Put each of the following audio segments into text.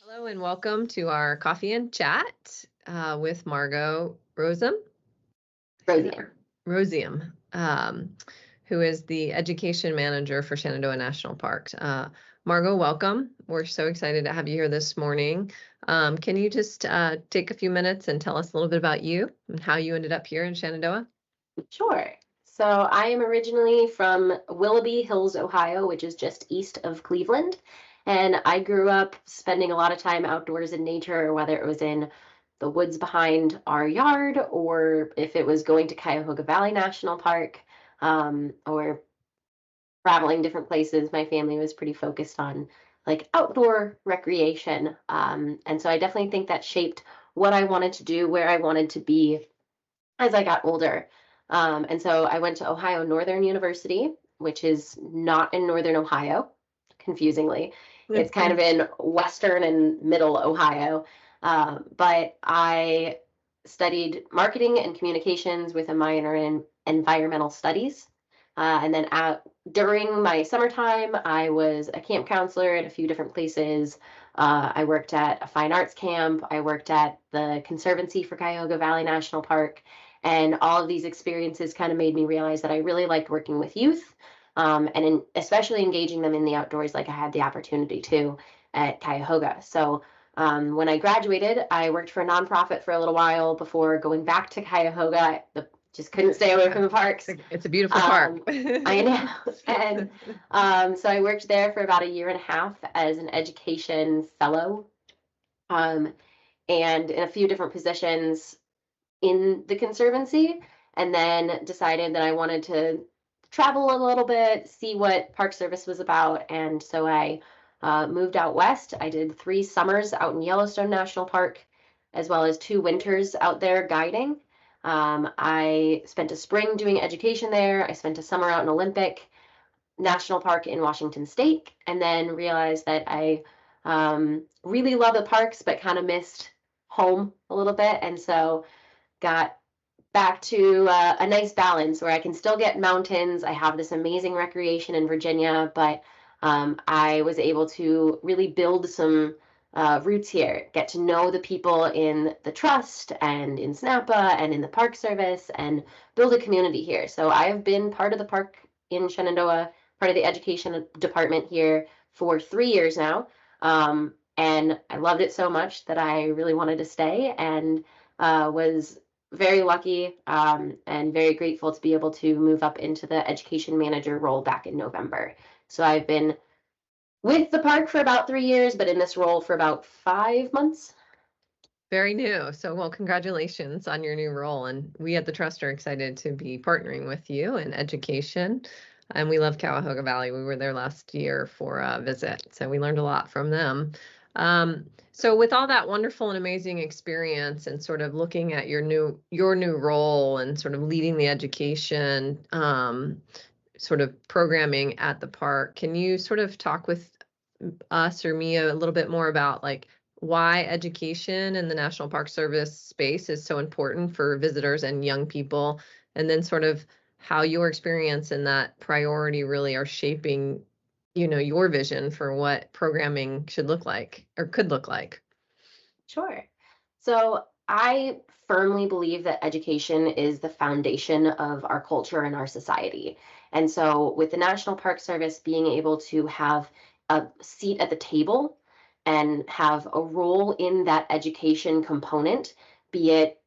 Hello and welcome to our coffee and chat with Margo Roseum, Roseum. who is the education manager for Shenandoah National Park. Margo, welcome. We're so excited to have you here this morning. Can you just take a few minutes and tell us a little bit about you and how you ended up here in Shenandoah? Sure. So I am originally from Willoughby Hills, Ohio, which is just east of Cleveland. And I grew up spending a lot of time outdoors in nature, whether it was in the woods behind our yard or if it was going to Cuyahoga Valley National Park, or traveling different places. My family was pretty focused on like outdoor recreation. And so I definitely think that shaped what I wanted to do, where I wanted to be as I got older. And so I went to Ohio Northern University, which is not in Northern Ohio, confusingly. It's kind of in Western and Middle Ohio. But I studied marketing and communications with a minor in environmental studies. And then during my summertime, I was a camp counselor at a few different places. I worked at a fine arts camp. I worked at the Conservancy for Cuyahoga Valley National Park. And all of these experiences kind of made me realize that I really liked working with youth, and especially engaging them in the outdoors like I had the opportunity to at Cuyahoga. So when I graduated, I worked for a nonprofit for a little while before going back to Cuyahoga. Just couldn't stay away from the parks. It's a beautiful park. I know. And so I worked there for about a year and a half as an education fellow, and in a few different positions in the Conservancy, and then decided that I wanted to travel a little bit, see what Park Service was about. And so I moved out west. I did 3 summers out in Yellowstone National Park, as well as 2 winters out there guiding. I spent a spring doing education there. I spent a summer out in Olympic National Park in Washington State, and then realized that I really love the parks, but kind of missed home a little bit. And so got back to a nice balance where I can still get mountains. I have this amazing recreation in Virginia, but I was able to really build some roots here, get to know the people in the trust and in SNAPA and in the Park Service, and build a community here. So I have been part of the park in Shenandoah, part of the education department here for 3 years now. And I loved it so much that I really wanted to stay, and was very lucky and very grateful to be able to move up into the education manager role back in November. So I've been with the park for about 3 years, but in this role for about 5 months. Very new. So, well, congratulations on your new role. And we at the Trust are excited to be partnering with you in education. And we love Cuyahoga Valley. We were there last year for a visit, so we learned a lot from them. So with all that wonderful and amazing experience and sort of looking at your new role and sort of leading the education sort of programming at the park, can you sort of talk with us or me a little bit more about like why education in the National Park Service space is so important for visitors and young people, and then sort of how your experience and that priority really are shaping your vision for what programming should look like or could look like? Sure. So I firmly believe that education is the foundation of our culture and our society. And so with the National Park Service being able to have a seat at the table and have a role in that education component, be it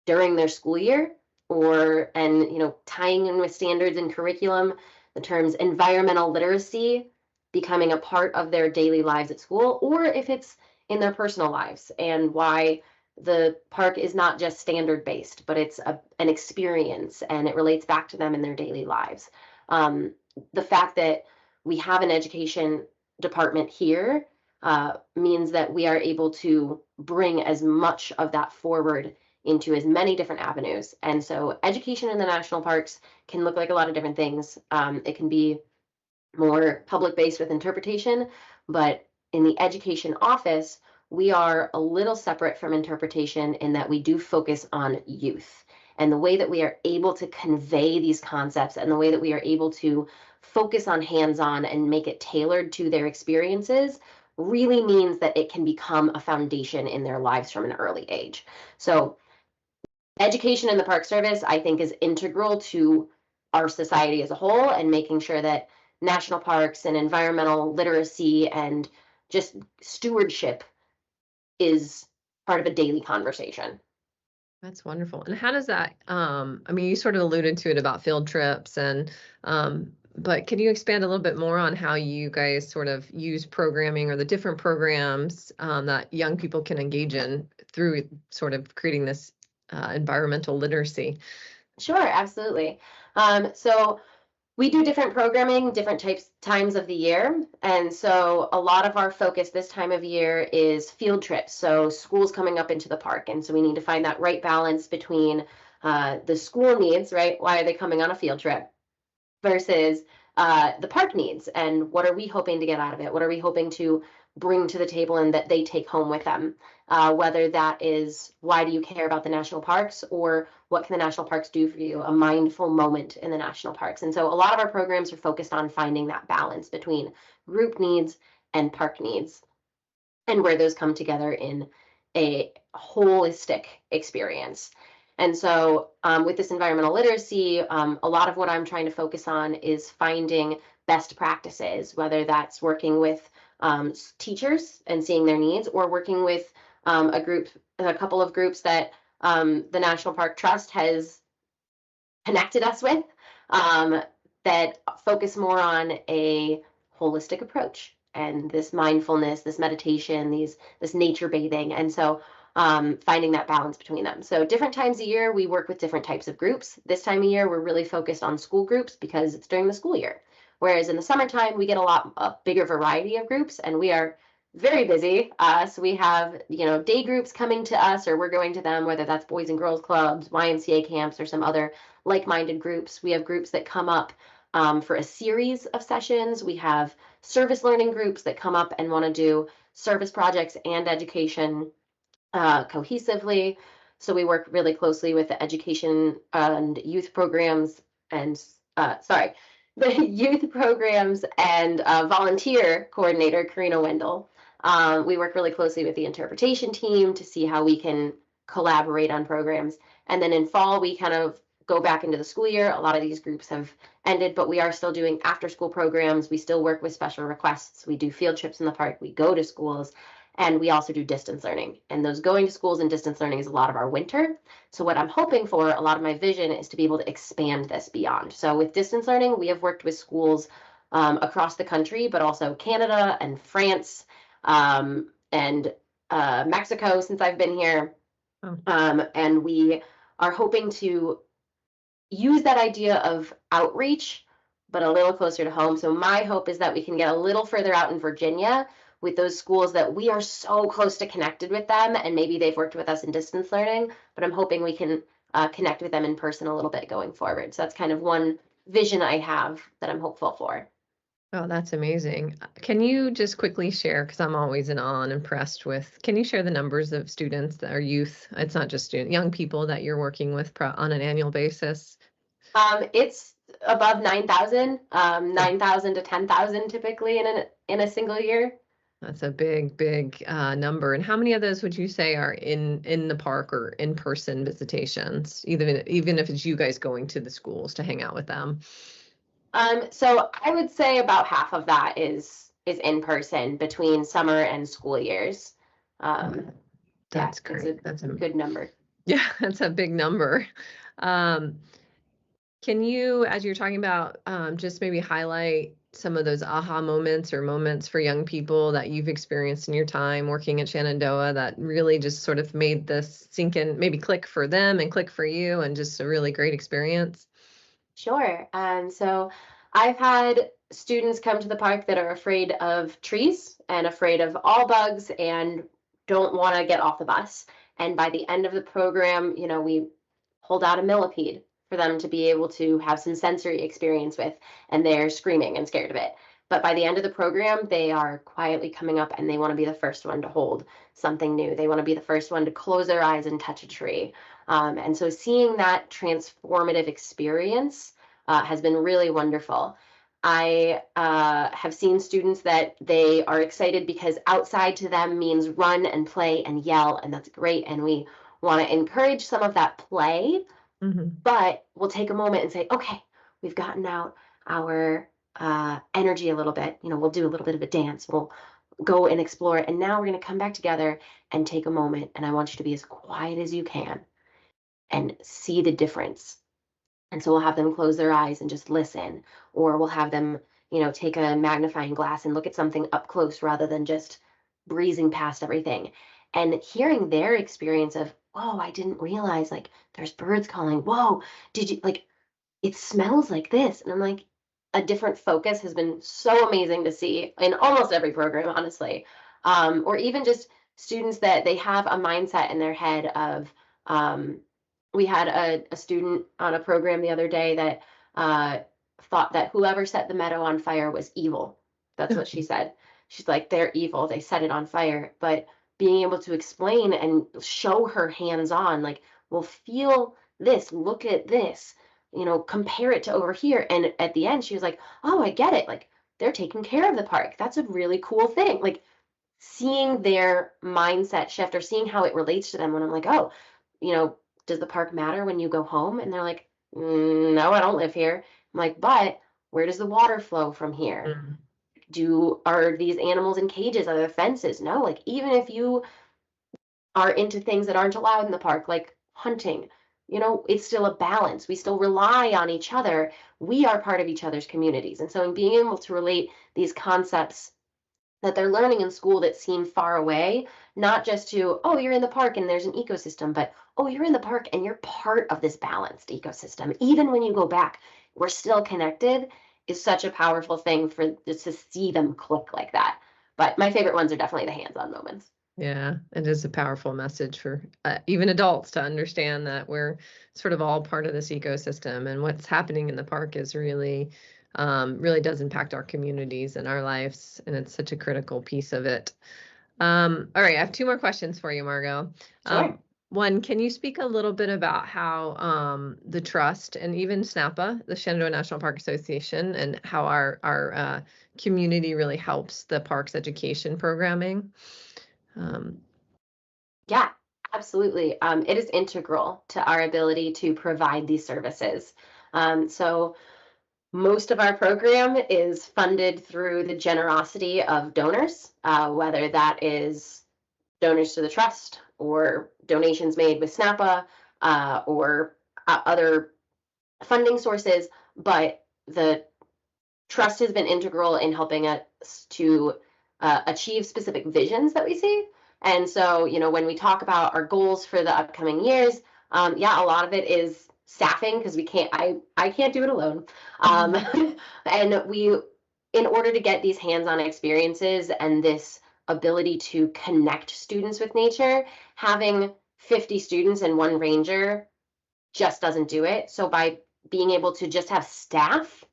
during their school year and tying in with standards and curriculum, the terms environmental literacy becoming a part of their daily lives at school, or if it's in their personal lives, and why the park is not just standard based, but it's an experience and it relates back to them in their daily lives. The fact that we have an education department here means that we are able to bring as much of that forward into as many different avenues. And so education in the national parks can look like a lot of different things. It can be more public-based with interpretation, but in the education office, we are a little separate from interpretation in that we do focus on youth. And the way that we are able to convey these concepts and the way that we are able to focus on hands-on and make it tailored to their experiences really means that it can become a foundation in their lives from an early age. So education in the Park Service, I think, is integral to our society as a whole, and making sure that national parks and environmental literacy and just stewardship is part of a daily conversation. That's wonderful. And how does that, I mean, you sort of alluded to it about field trips and, but can you expand a little bit more on how you guys sort of use programming or the different programs that young people can engage in through sort of creating this environmental literacy? Sure, absolutely. So we do different programming, different times of the year. And so a lot of our focus this time of year is field trips. So schools coming up into the park. And so we need to find that right balance between the school needs, right? Why are they coming on a field trip? Versus the park needs, and what are we hoping to get out of it? What are we hoping to bring to the table and that they take home with them? Whether that is, why do you care about the national parks, or what can the national parks do for you? A mindful moment in the national parks. And so a lot of our programs are focused on finding that balance between group needs and park needs, and where those come together in a holistic experience. And so with this environmental literacy, a lot of what I'm trying to focus on is finding best practices, whether that's working with teachers and seeing their needs, or working with a couple of groups that the National Park Trust has connected us with, that focus more on a holistic approach and this mindfulness, this meditation, this nature bathing. And so finding that balance between them. So different times a year, we work with different types of groups. This time of year, we're really focused on school groups because it's during the school year. Whereas in the summertime, we get a bigger variety of groups, and we are very busy. So we have, day groups coming to us, or we're going to them, whether that's Boys and Girls Clubs, YMCA camps, or some other like-minded groups. We have groups that come up for a series of sessions. We have service learning groups that come up and want to do service projects and education cohesively. So we work really closely with the education and youth programs and the youth programs and volunteer coordinator, Karina Wendell. We work really closely with the interpretation team to see how we can collaborate on programs. And then in fall, we kind of go back into the school year. A lot of these groups have ended, but we are still doing after school programs. We still work with special requests. We do field trips in the park. We go to schools. And we also do distance learning. And those going to schools and distance learning is a lot of our winter. So what I'm hoping for, a lot of my vision, is to be able to expand this beyond. So with distance learning, we have worked with schools across the country, but also Canada and France and Mexico since I've been here. And we are hoping to use that idea of outreach, but a little closer to home. So my hope is that we can get a little further out in Virginia with those schools that we are so close to connected with them, and maybe they've worked with us in distance learning, but I'm hoping we can connect with them in person a little bit going forward. So that's kind of one vision I have that I'm hopeful for. Oh, that's amazing. Can you just quickly share, because I'm always in awe and impressed with, can you share the numbers of students that are youth? It's not just young people that you're working with on an annual basis. It's above 9,000, 9,000 to 10,000 typically in a single year. That's a big number. And how many of those would you say are in the park or in-person visitations, even if it's you guys going to the schools to hang out with them? So I would say about half of that is in person between summer and school years. That's great. That's a good number. Yeah, that's a big number. Can you, as you're talking about, just maybe highlight some of those aha moments or moments for young people that you've experienced in your time working at Shenandoah that really just sort of made this sink in, maybe click for them and click for you, and just a really great experience? Sure. So I've had students come to the park that are afraid of trees and afraid of all bugs and don't want to get off the bus. And by the end of the program, we hold out a millipede for them to be able to have some sensory experience with, and they're screaming and scared of it. But by the end of the program, they are quietly coming up and they want to be the first one to hold something new. They want to be the first one to close their eyes and touch a tree. And so seeing that transformative experience has been really wonderful. I have seen students that they are excited because outside to them means run and play and yell, and that's great. And we want to encourage some of that play, but we'll take a moment and say, okay, we've gotten out our energy a little bit. We'll do a little bit of a dance. We'll go and explore it. And now we're going to come back together and take a moment. And I want you to be as quiet as you can and see the difference. And so we'll have them close their eyes and just listen, or we'll have them, take a magnifying glass and look at something up close rather than just breezing past everything. And hearing their experience of, whoa, I didn't realize like there's birds calling. Whoa, did you like it smells like this? And I'm like, a different focus has been so amazing to see in almost every program, honestly. Or even just students that they have a mindset in their head of, we had a student on a program the other day that thought that whoever set the meadow on fire was evil. That's what she said. She's like, they're evil. They set it on fire. But being able to explain and show her hands-on, like, well, feel this, look at this, compare it to over here. And at the end, she was like, oh, I get it. Like, they're taking care of the park. That's a really cool thing. Like, seeing their mindset shift or seeing how it relates to them when I'm like, oh, does the park matter when you go home? And they're like, no, I don't live here. I'm like, but where does the water flow from here? Are these animals in cages? Are there fences? No, like even if you are into things that aren't allowed in the park, like hunting, it's still a balance. We still rely on each other. We are part of each other's communities. And so in being able to relate these concepts that they're learning in school that seem far away, not just to, oh, you're in the park and there's an ecosystem, but, oh, you're in the park and you're part of this balanced ecosystem. Even when you go back, we're still connected, is such a powerful thing for just to see them click like that. But my favorite ones are definitely the hands-on moments. Yeah, it is a powerful message for even adults to understand that we're sort of all part of this ecosystem, and what's happening in the park is really does impact our communities and our lives, and it's such a critical piece of it. All right, I have two more questions for you, Margo. Sure. One, can you speak a little bit about how the Trust and even SNAPA, the Shenandoah National Park Association, and how our community really helps the park's education programming? Yeah, absolutely. It is integral to our ability to provide these services. So most of our program is funded through the generosity of donors, whether that is donors to the Trust or donations made with SNAPA or other funding sources. But the Trust has been integral in helping us to achieve specific visions that we see. And so, when we talk about our goals for the upcoming years, a lot of it is staffing because I can't do it alone. And in order to get these hands-on experiences and this ability to connect students with nature, having 50 students and one ranger just doesn't do it. So by being able to just have staff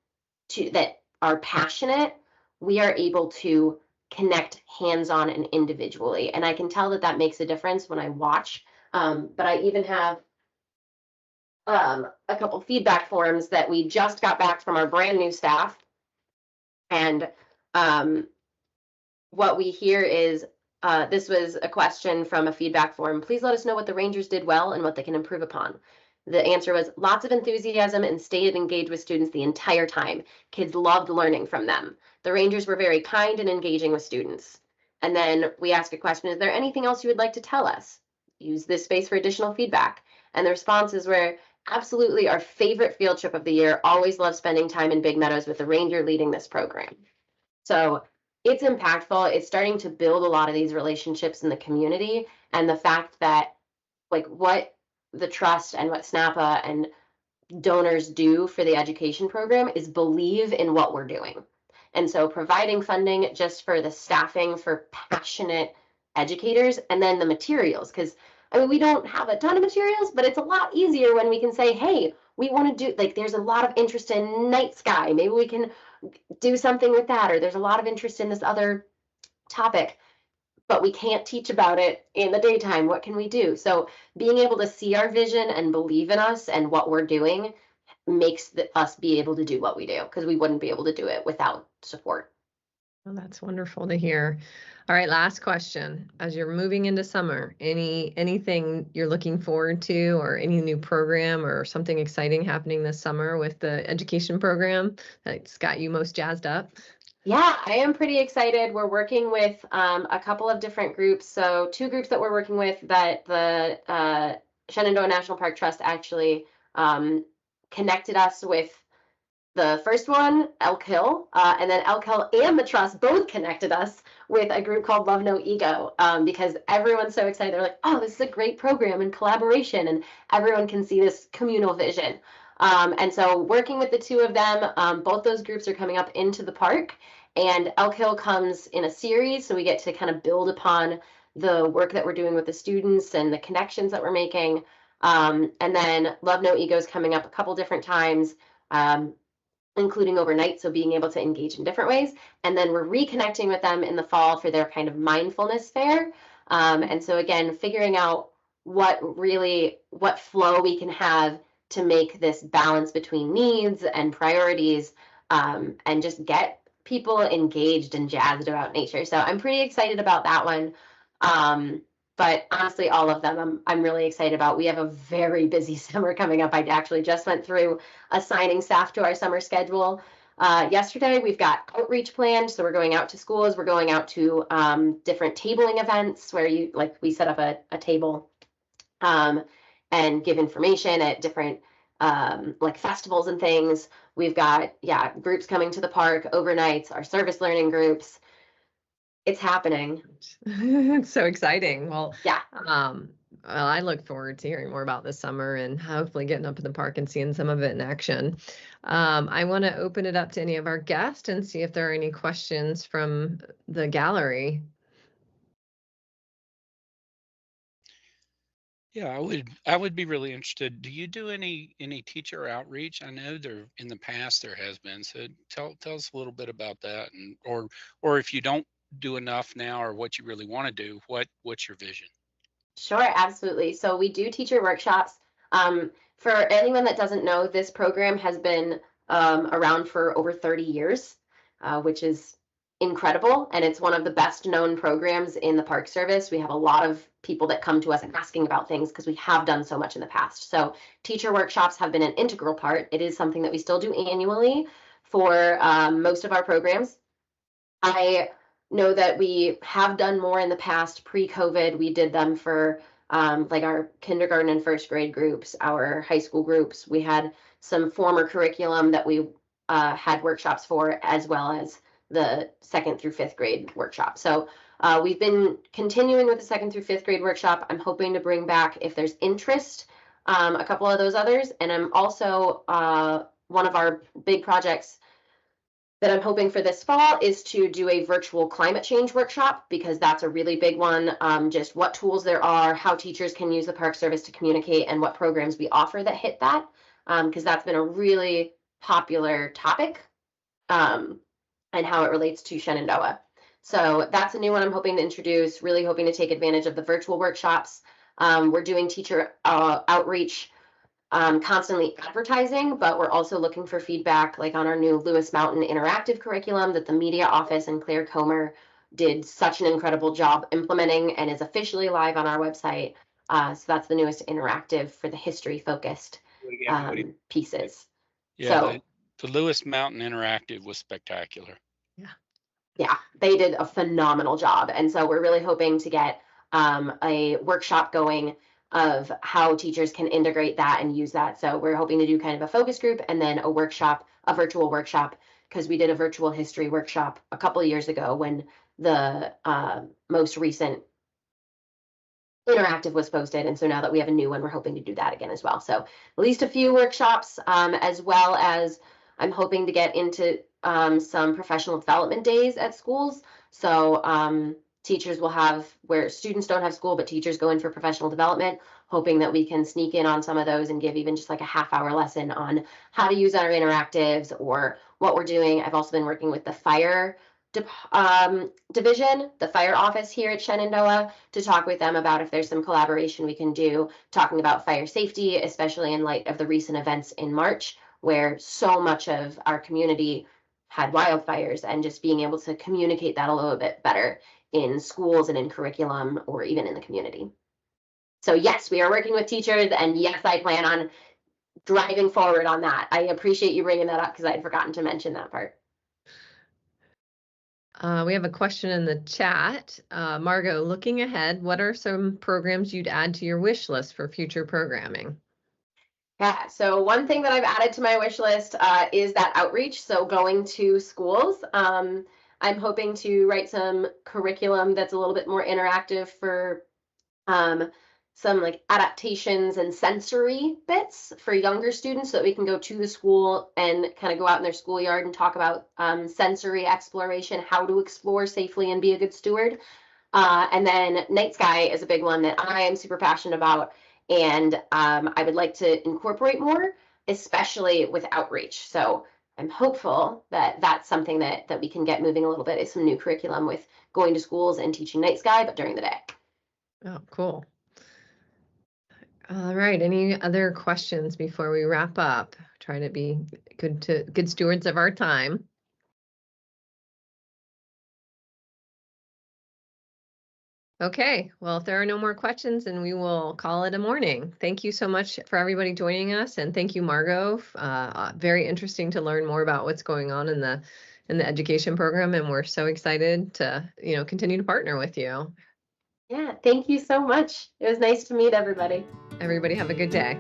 that are passionate, we are able to connect hands-on and individually. And I can tell that makes a difference when I watch. But I even have a couple feedback forms that we just got back from our brand new staff. And what we hear is, this was a question from a feedback form. Please let us know what the Rangers did well and what they can improve upon. The answer was lots of enthusiasm and stayed engaged with students the entire time. Kids loved learning from them. The Rangers were very kind and engaging with students. And then we ask a question, is there anything else you would like to tell us? Use this space for additional feedback. And the responses were, absolutely our favorite field trip of the year. Always love spending time in Big Meadows with the ranger leading this program. So it's impactful. It's starting to build a lot of these relationships in the community. And the fact that like what the Trust and what SNAPA and donors do for the education program is believe in what we're doing. And so providing funding just for the staffing for passionate educators, and then the materials, because we don't have a ton of materials, but it's a lot easier when we can say, hey, we want to do, like, there's a lot of interest in night sky. Maybe we can do something with that, or there's a lot of interest in this other topic, but we can't teach about it in the daytime. What can we do? So being able to see our vision and believe in us and what we're doing makes us be able to do what we do, because we wouldn't be able to do it without support. Well, that's wonderful to hear. All right, last question. As you're moving into summer, anything you're looking forward to, or any new program or something exciting happening this summer with the education program that's got you most jazzed up? Yeah, I am pretty excited. We're working with a couple of different groups. So two groups that we're working with that the Shenandoah National Park Trust actually connected us with. The first one, Elk Hill, and then Elk Hill and the Trust both connected us with a group called Love No Ego, because everyone's so excited. They're like, oh, this is a great program and collaboration, and everyone can see this communal vision. And so working with the two of them, both those groups are coming up into the park, and Elk Hill comes in a series, so we get to kind of build upon the work that we're doing with the students and the connections that we're making. And then Love No Ego is coming up a couple different times. Including overnight, so being able to engage in different ways. And then we're reconnecting with them in the fall for their kind of mindfulness fair. And so again, figuring out what flow we can have to make this balance between needs and priorities, and just get people engaged and jazzed about nature. So I'm pretty excited about that one. But honestly, all of them I'm really excited about. We have a very busy summer coming up. I actually just went through assigning staff to our summer schedule yesterday. We've got outreach planned, so we're going out to schools. We're going out to different tabling events where we set up a table and give information at different like festivals and things. We've got groups coming to the park, overnights, our service learning groups. It's happening. It's so exciting. Well, yeah. Well, I look forward to hearing more about this summer and hopefully getting up in the park and seeing some of it in action. I want to open it up to any of our guests and see if there are any questions from the gallery. Yeah, I would be really interested. Do you do any teacher outreach? I know there in the past there has been. So tell us a little bit about that, and or if you don't do enough now, or what you really want to do, what's your vision? Sure, absolutely. So we do teacher workshops. For anyone that doesn't know, this program has been around for over 30 years, which is incredible. And it's one of the best known programs in the Park Service. We have a lot of people that come to us asking about things because we have done so much in the past. So teacher workshops have been an integral part. It is something that we still do annually for most of our programs. I know that we have done more in the past. Pre-COVID, we did them for like our kindergarten and first grade groups, our high school groups. We had some former curriculum that we had workshops for, as well as the second through fifth grade workshop. So we've been continuing with the second through fifth grade workshop. I'm hoping to bring back, if there's interest, a couple of those others. And I'm also, one of our big projects that I'm hoping for this fall is to do a virtual climate change workshop, because that's a really big one. Just what tools there are, how teachers can use the Park Service to communicate, and what programs we offer that hit that, because that's been a really popular topic, and how it relates to Shenandoah. So that's a new one I'm hoping to introduce, really hoping to take advantage of the virtual workshops. We're doing teacher outreach, constantly advertising, but we're also looking for feedback, like on our new Lewis Mountain interactive curriculum that the media office and Claire Comer did such an incredible job implementing and is officially live on our website. So that's the newest interactive for the history focused pieces. Yeah, so the Lewis Mountain interactive was spectacular. Yeah, they did a phenomenal job. And so we're really hoping to get a workshop going of how teachers can integrate that and use that. So we're hoping to do kind of a focus group and then a workshop, a virtual workshop, because we did a virtual history workshop a couple of years ago when the most recent interactive was posted. And so now that we have a new one, we're hoping to do that again as well. So at least a few workshops, as well as I'm hoping to get into some professional development days at schools. So teachers will have, where students don't have school, but teachers go in for professional development, hoping that we can sneak in on some of those and give even just like a half-hour lesson on how to use our interactives or what we're doing. I've also been working with the fire division, the fire office here at Shenandoah, to talk with them about if there's some collaboration we can do, talking about fire safety, especially in light of the recent events in March, where so much of our community had wildfires, and just being able to communicate that a little bit better in schools and in curriculum or even in the community. So yes, we are working with teachers, and yes, I plan on driving forward on that. I appreciate you bringing that up because I had forgotten to mention that part. We have a question in the chat. Margo, looking ahead, what are some programs you'd add to your wish list for future programming? Yeah, so one thing that I've added to my wish list is that outreach. So going to schools. I'm hoping to write some curriculum that's a little bit more interactive for some like adaptations and sensory bits for younger students, so that we can go to the school and kind of go out in their schoolyard and talk about sensory exploration, how to explore safely and be a good steward. And then night sky is a big one that I am super passionate about, and I would like to incorporate more, especially with outreach. So I'm hopeful that that's something that we can get moving a little bit, is some new curriculum with going to schools and teaching night sky, but during the day. Oh, cool. All right. Any other questions before we wrap up? Try to be good stewards of our time. Okay, well, if there are no more questions, then we will call it a morning. Thank you so much for everybody joining us, and thank you, Margo. Very interesting to learn more about what's going on in the education program, and we're so excited to continue to partner with you. Yeah, thank you so much. It was nice to meet everybody. Everybody have a good day.